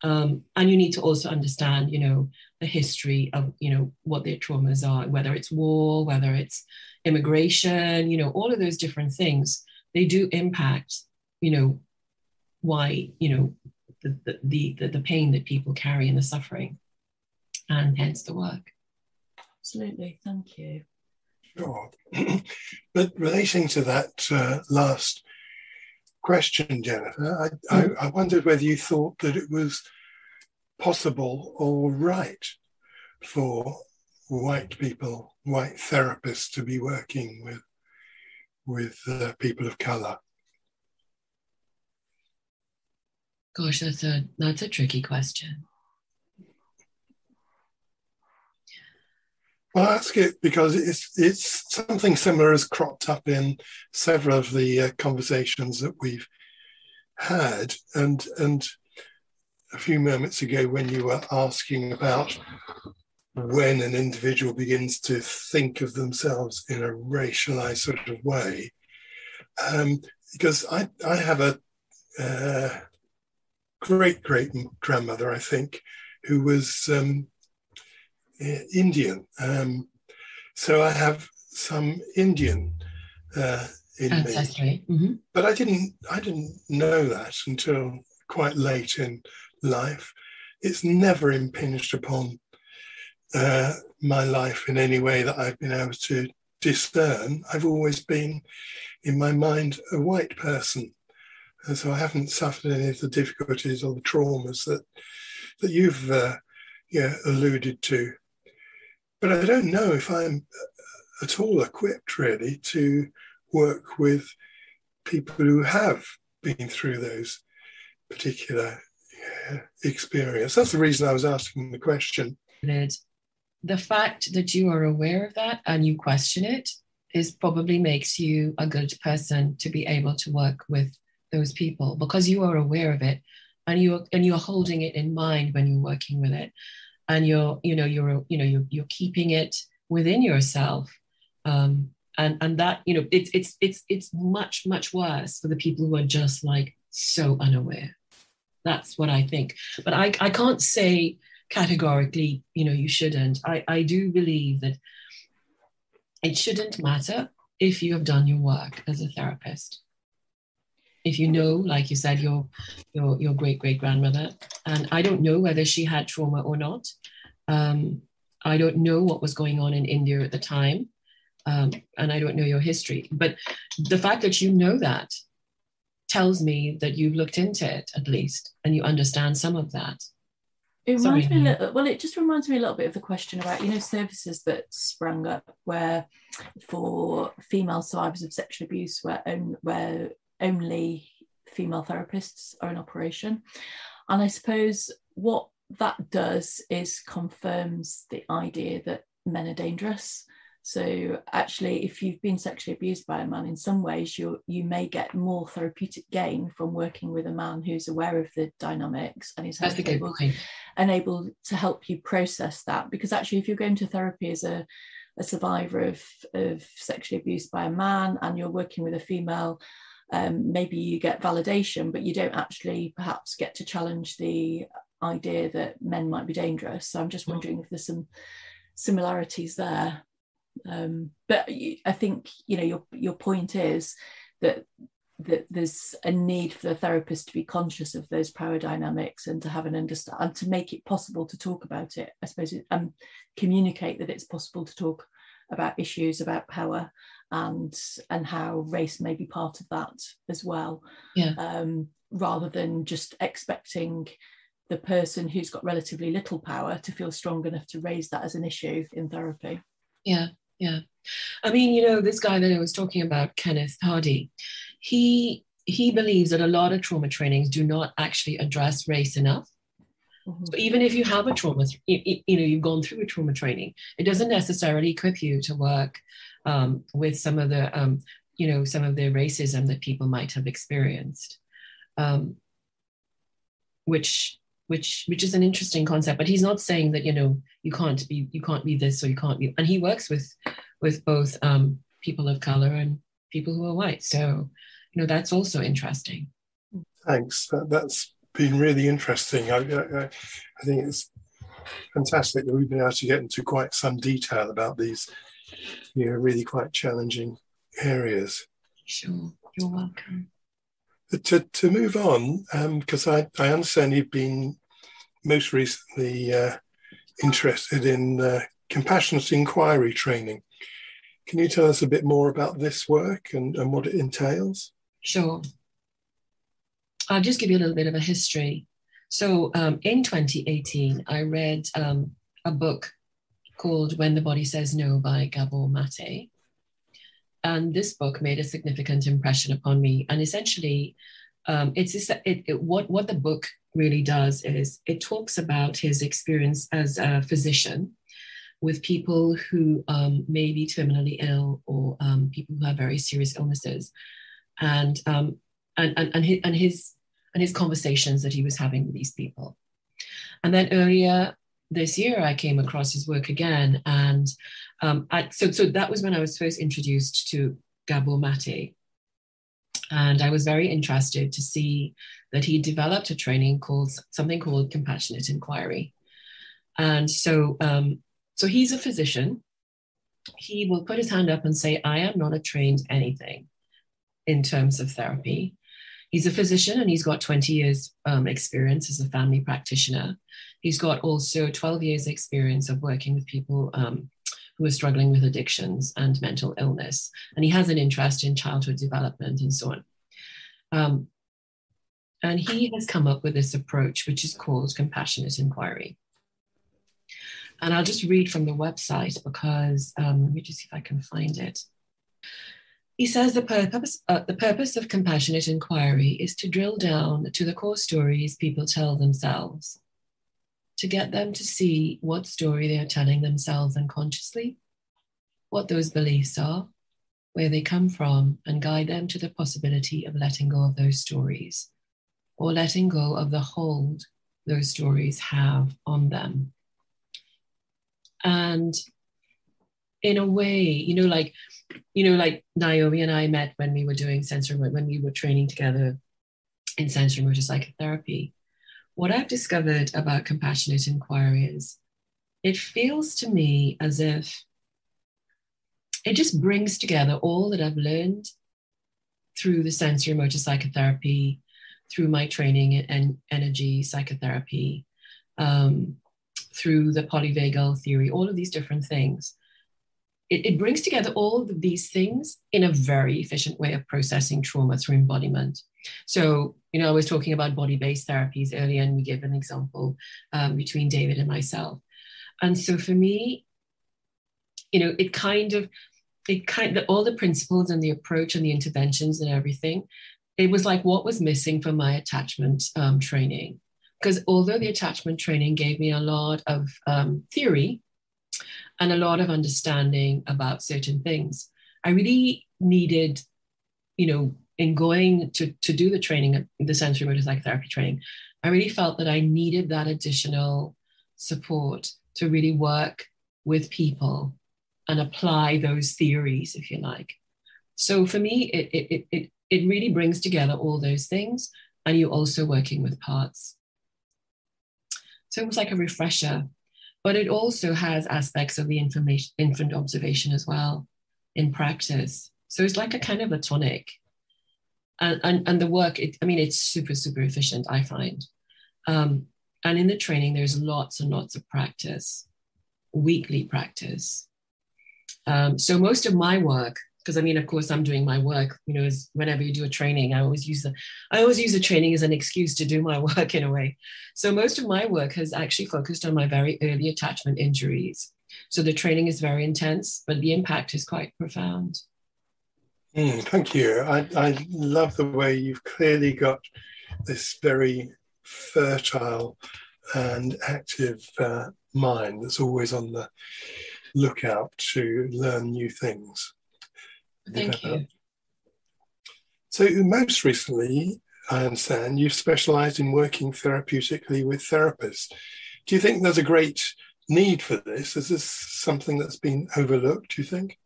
And you need to also understand, the history of, what their traumas are, whether it's war, whether it's immigration, all of those different things, they do impact, why, the pain that people carry and the suffering, and hence the work. Absolutely, thank you. Sure. But relating to that last question, Jennifer, I wondered whether you thought that it was possible or right for white people, white therapists, to be working with people of colour. Gosh, that's a tricky question. Well, I ask it because it's something similar has cropped up in several of the conversations that we've had, and a few moments ago when you were asking about when an individual begins to think of themselves in a racialized sort of way, because I have a great grandmother, I think, who was Indian. So I have some Indian in ancestry. me. Mm-hmm. But I didn't know that until quite late in life. It's never impinged upon my life in any way that I've been able to discern. I've always been, in my mind, a white person. And so I haven't suffered any of the difficulties or the traumas that you've alluded to. But I don't know if I'm at all equipped, really, to work with people who have been through those particular experiences. That's the reason I was asking the question. The fact that you are aware of that and you question it is probably makes you a good person to be able to work with those people, because you are aware of it and you're holding it in mind when you're working with it, and you're keeping it within yourself, and that it's much worse for the people who are just like so unaware. That's what I think. But I can't say categorically, you shouldn't. I do believe that it shouldn't matter if you have done your work as a therapist. If you know, like you said, your great-great-grandmother, and I don't know whether she had trauma or not. I don't know what was going on in India at the time, and I don't know your history. But the fact that you know that tells me that you've looked into it, at least, and you understand some of that. It reminds me it just reminds me a little bit of the question about, services that sprang up where for female survivors of sexual abuse where only female therapists are in operation. And I suppose what that does is confirms the idea that men are dangerous. So actually, if you've been sexually abused by a man, in some ways you may get more therapeutic gain from working with a man who's aware of the dynamics and is able to help you process that. Because actually, if you're going to therapy as a survivor of sexually abused by a man and you're working with a female, maybe you get validation, but you don't actually perhaps get to challenge the idea that men might be dangerous. So I'm just wondering if there's some similarities there. But I think your point is that there's a need for the therapist to be conscious of those power dynamics and to have an understand and to make it possible to talk about it, I suppose, and communicate that it's possible to talk about issues about power and how race may be part of that as well. Rather than just expecting the person who's got relatively little power to feel strong enough to raise that as an issue in therapy. Yeah. I mean, this guy that I was talking about, Kenneth Hardy, he believes that a lot of trauma trainings do not actually address race enough. Mm-hmm. So even if you have a trauma, you've gone through a trauma training, it doesn't necessarily equip you to work with some of the, some of the racism that people might have experienced, which is an interesting concept. But he's not saying that you can't be this or you can't be. And he works with both people of color and people who are white. So that's also interesting. Thanks. That's been really interesting. I think it's fantastic that we've been able to get into quite some detail about these, really quite challenging areas. Sure, you're welcome. To move on, because I understand you've been most recently interested in compassionate inquiry training. Can you tell us a bit more about this work and what it entails? Sure. I'll just give you a little bit of a history. So in 2018, I read a book called When the Body Says No by Gabor Mate. And this book made a significant impression upon me. And essentially, what the book really does is it talks about his experience as a physician with people who may be terminally ill or people who have very serious illnesses, and his conversations that he was having with these people. And then earlier this year, I came across his work again, and so that was when I was first introduced to Gabor Mate. And I was very interested to see that he developed a training called compassionate inquiry. And so he's a physician. He will put his hand up and say, I am not a trained anything in terms of therapy. He's a physician and he's got 20 years experience as a family practitioner. He's got also 12 years experience of working with people who are struggling with addictions and mental illness. And he has an interest in childhood development and so on. And he has come up with this approach, which is called compassionate inquiry. And I'll just read from the website because let me just see if I can find it. He says the purpose of compassionate inquiry is to drill down to the core stories people tell themselves, to get them to see what story they are telling themselves unconsciously, what those beliefs are, where they come from, and guide them to the possibility of letting go of those stories, or letting go of the hold those stories have on them. And in a way, like Naomi and I met when we were doing when we were training together in sensorimotor psychotherapy. What I've discovered about compassionate inquiry is it feels to me as if it just brings together all that I've learned through the sensorimotor psychotherapy, through my training in energy psychotherapy, through the polyvagal theory, all of these different things. It brings together all of these things in a very efficient way of processing trauma through embodiment. So, I was talking about body-based therapies earlier, and we gave an example between David and myself. And so for me, all the principles and the approach and the interventions and everything, it was like what was missing from my attachment training. Because although the attachment training gave me a lot of theory and a lot of understanding about certain things, I really needed, in going to do the training, the sensorimotor psychotherapy training, I really felt that I needed that additional support to really work with people and apply those theories, if you like. So for me, it really brings together all those things, and you're also working with parts. So it was like a refresher, but it also has aspects of the infant observation as well in practice. So it's like a kind of a tonic. And the work, it's super, super efficient, I find. And in the training, there's lots and lots of practice, weekly practice. So most of my work, because of course I'm doing my work, is whenever you do a training, I always use the training as an excuse to do my work in a way. So most of my work has actually focused on my very early attachment injuries. So the training is very intense, but the impact is quite profound. Thank you. I love the way you've clearly got this very fertile and active mind that's always on the lookout to learn new things. Thank you. So most recently, I understand, you've specialised in working therapeutically with therapists. Do you think there's a great need for this? Is this something that's been overlooked, do you think?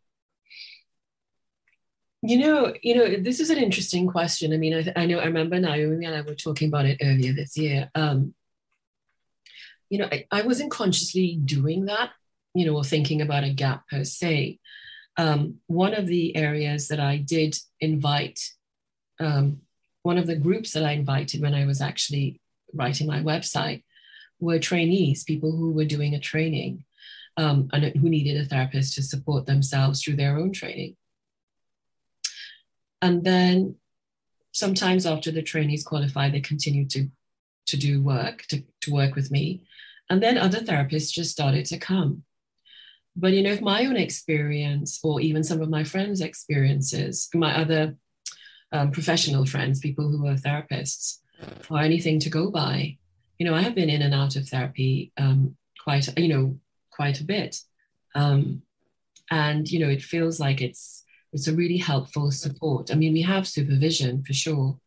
This is an interesting question. I remember Naomi and I were talking about it earlier this year. I wasn't consciously doing that, or thinking about a gap per se. One of the areas that I did invite, one of the groups that I invited when I was actually writing my website were trainees, people who were doing a training and who needed a therapist to support themselves through their own training. And then sometimes after the trainees qualified, they continued to do work, to work with me. And then other therapists just started to come. But, if my own experience, or even some of my friends' experiences, my other professional friends, people who are therapists, or anything to go by, I have been in and out of therapy quite a bit. And, it feels like it's a really helpful support. We have supervision for sure.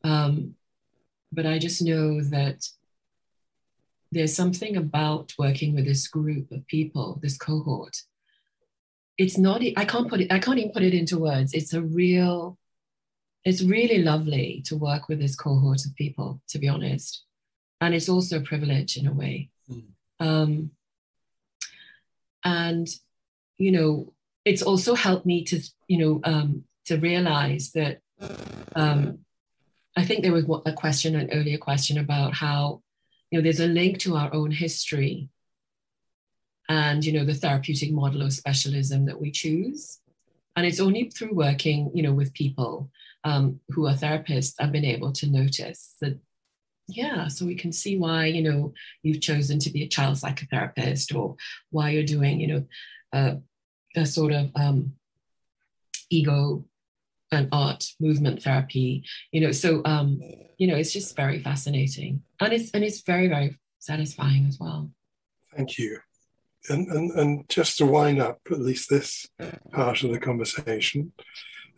But I just know that there's something about working with this group of people, this cohort. It's not, I can't even put it into words. It's really lovely to work with this cohort of people, to be honest. And it's also a privilege in a way. And, it's also helped me to, to realize that I think there was an earlier question about how, there's a link to our own history and, the therapeutic model of specialism that we choose. And it's only through working, with people who are therapists, I've been able to notice that, so we can see why, you've chosen to be a child psychotherapist, or why you're doing, a sort of ego and art movement therapy, so, it's just very fascinating. And it's very, very satisfying as well. Thank you. And just to wind up at least this part of the conversation,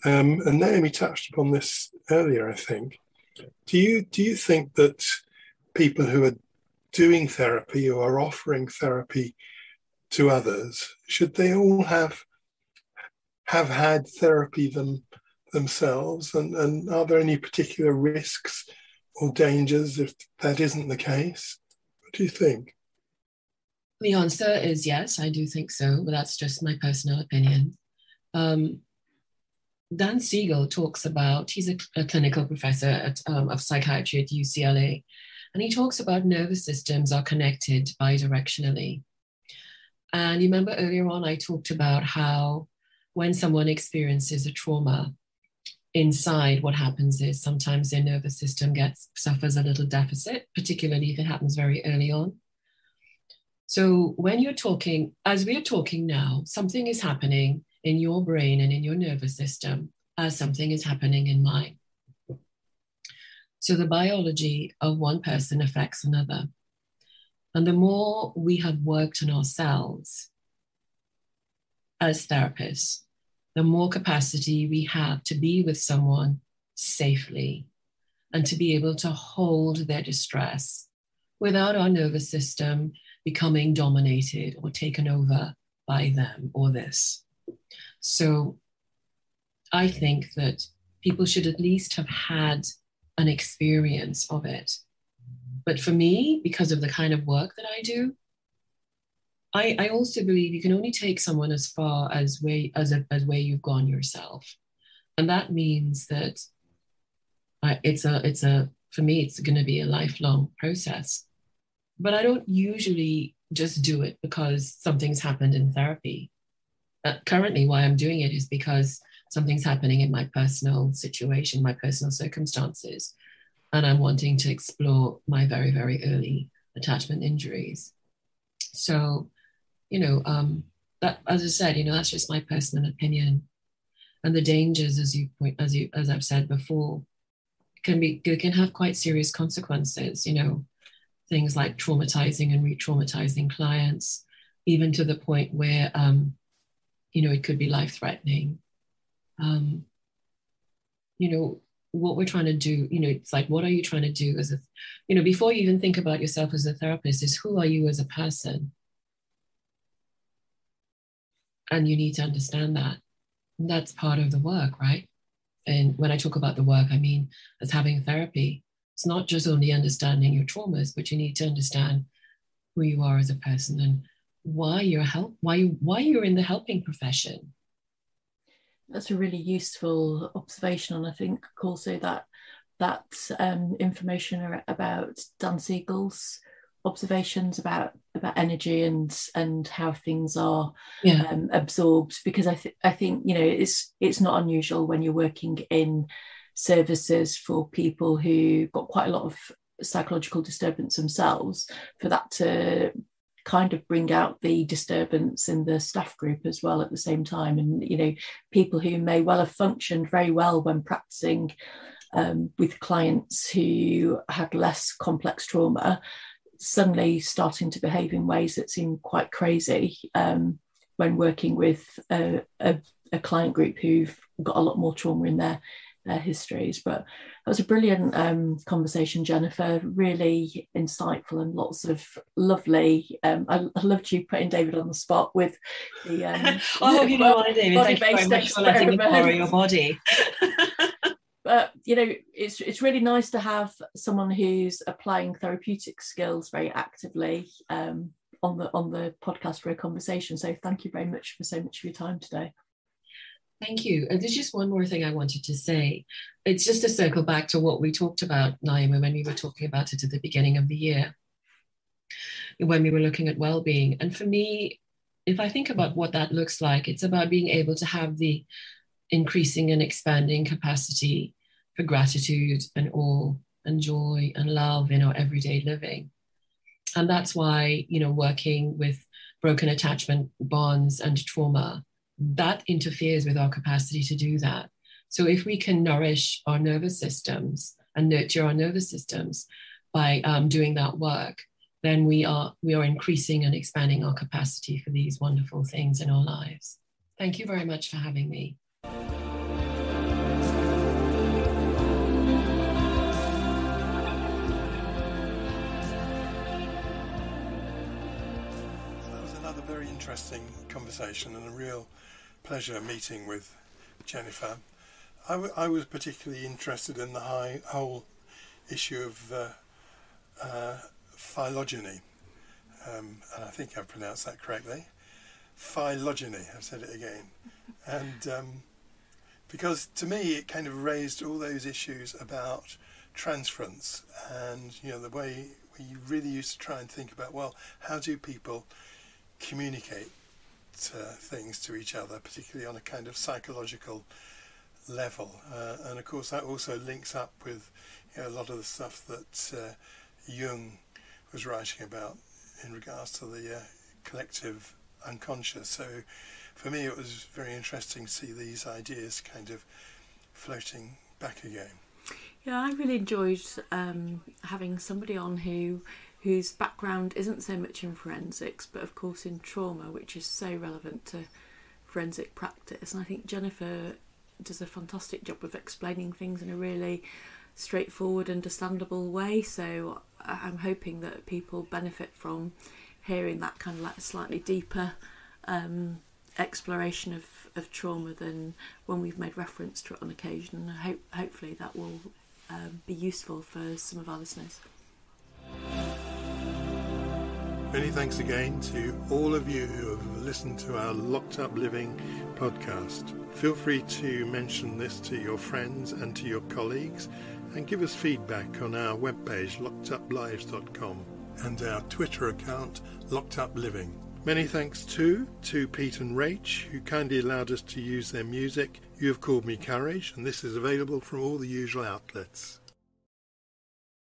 and Naomi touched upon this earlier, I think. Do you think that people who are doing therapy or are offering therapy to others, should they all have had therapy themselves? And are there any particular risks or dangers if that isn't the case? What do you think? The answer is yes, I do think so, but that's just my personal opinion. Dan Siegel talks about, he's a clinical professor of psychiatry at UCLA, and he talks about nervous systems are connected bidirectionally. And you remember earlier on, I talked about how when someone experiences a trauma, inside what happens is sometimes their nervous system suffers a little deficit, particularly if it happens very early on. So when you're talking, as we're talking now, something is happening in your brain and in your nervous system as something is happening in mine. So the biology of one person affects another. And the more we have worked on ourselves as therapists, the more capacity we have to be with someone safely and to be able to hold their distress without our nervous system becoming dominated or taken over by them or this. So I think that people should at least have had an experience of it. But for me, because of the kind of work that I do, I also believe you can only take someone as far as where you've gone yourself. And that means that for me, it's going to be a lifelong process. But I don't usually just do it because something's happened in therapy. Currently, why I'm doing it is because something's happening in my personal situation, my personal circumstances, and I'm wanting to explore my very, very early attachment injuries. So, that, as I said, that's just my personal opinion. And the dangers, as I've said before, can have quite serious consequences. Things like traumatizing and re-traumatizing clients, even to the point where, it could be life-threatening. What we're trying to do, it's like, what are you trying to do before you even think about yourself as a therapist, is who are you as a person? And you need to understand that. And that's part of the work, right? And when I talk about the work, I mean, as having therapy, it's not just only understanding your traumas, but you need to understand who you are as a person and why you're in the helping profession. That's a really useful observation, and I think also that information about Dan Siegel's observations about energy and how things are absorbed, because I think it's not unusual when you're working in services for people who got quite a lot of psychological disturbance themselves, for that to kind of bring out the disturbance in the staff group as well at the same time. And people who may well have functioned very well when practicing with clients who had less complex trauma, suddenly starting to behave in ways that seem quite crazy when working with a client group who've got a lot more trauma in their histories. But that was a brilliant conversation, Jennifer, really insightful and lots of lovely I loved you putting David on the spot with the I hope you don't mind, David. Thank you very much for letting me borrow your body. But it's really nice to have someone who's applying therapeutic skills very actively on the podcast for a conversation. So thank you very much for so much of your time today. Thank you. And there's just one more thing I wanted to say. It's just to circle back to what we talked about, Naima, when we were talking about it at the beginning of the year, when we were looking at well-being. And for me, if I think about what that looks like, it's about being able to have the increasing and expanding capacity for gratitude and awe and joy and love in our everyday living. And that's why, working with broken attachment bonds and trauma, that interferes with our capacity to do that. So if we can nourish our nervous systems and nurture our nervous systems by doing that work, then we are increasing and expanding our capacity for these wonderful things in our lives. Thank you very much for having me. That was another very interesting conversation and a real pleasure meeting with Jennifer. I was particularly interested in the whole issue of phylogeny, and I think I've pronounced that correctly. Phylogeny, I've said it again. And because to me it kind of raised all those issues about transference and, the way we really used to try and think about, well, how do people communicate things to each other, particularly on a kind of psychological level. And of course that also links up with a lot of the stuff that Jung was writing about in regards to the collective unconscious. So for me it was very interesting to see these ideas kind of floating back again. Yeah, I really enjoyed having somebody on whose background isn't so much in forensics, but of course in trauma, which is so relevant to forensic practice. And I think Jennifer does a fantastic job of explaining things in a really straightforward, understandable way. So I'm hoping that people benefit from hearing that kind of like slightly deeper exploration of trauma than when we've made reference to it on occasion. And hopefully that will be useful for some of our listeners. Many thanks again to all of you who have listened to our Locked Up Living podcast. Feel free to mention this to your friends and to your colleagues, and give us feedback on our webpage lockeduplives.com and our Twitter account Locked Up Living. Many thanks too to Pete and Rach, who kindly allowed us to use their music. You Have Called Me Courage, and this is available from all the usual outlets.